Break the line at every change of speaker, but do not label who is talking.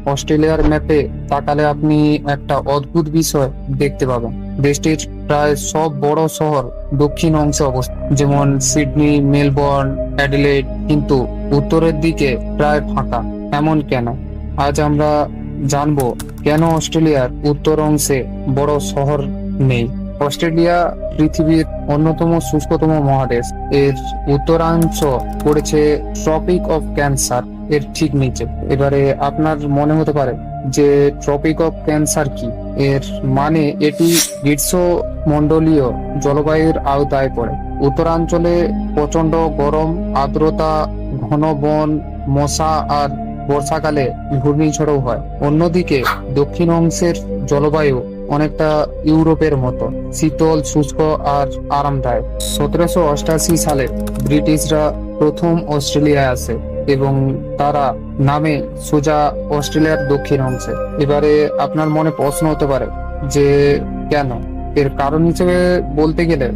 অস্ট্রেলিয়ার ম্যাপে তাকালে আপনি একটা অদ্ভুত বিষয় দেখতে পাবেন। দেশটির প্রায় সব বড় শহর দক্ষিণ অংশে অবস্থিত, যেমন সিডনি, মেলবোর্ন, অ্যাডিলেড, কিন্তু উত্তরের দিকে প্রায় ফাঁকা। এমন কেন? আজ আমরা জানবো কেন অস্ট্রেলিয়ার উত্তর অংশে বড় শহর নেই। অস্ট্রেলিয়া পৃথিবীর অন্যতম শুষ্কতম মহাদেশ। এর উত্তরাংশ পড়েছে ট্রপিক অফ ক্যান্সার এর ঠিক নিচে। এবারে আপনার মনে হতে পারে যে ট্রপিক অফ ক্যান্সার কি। এর মানে এটি গ্রীষ্মমণ্ডলীয় জলবায়ুর আওতায় পড়ে। উত্তরাঞ্চলে প্রচন্ড গরম, আর্দ্রতা, ঘন বন, মশা আর বর্ষাকালে ঘূর্ণিঝড়ও হয়। অন্যদিকে দক্ষিণ অংশের জলবায়ু অনেকটা ইউরোপের মতো, শীতল, শুষ্ক আর আরামদায়ক। 1788 সালে ব্রিটিশরা প্রথম অস্ট্রেলিয়ায় আসে এবং তারা নামে সোজা অস্ট্রেলিয়ার দক্ষিণ অংশে। এবারে আপনার মনে প্রশ্ন হতে পারে যে কেন। এর কারণ হিসেবে বলতে গেলে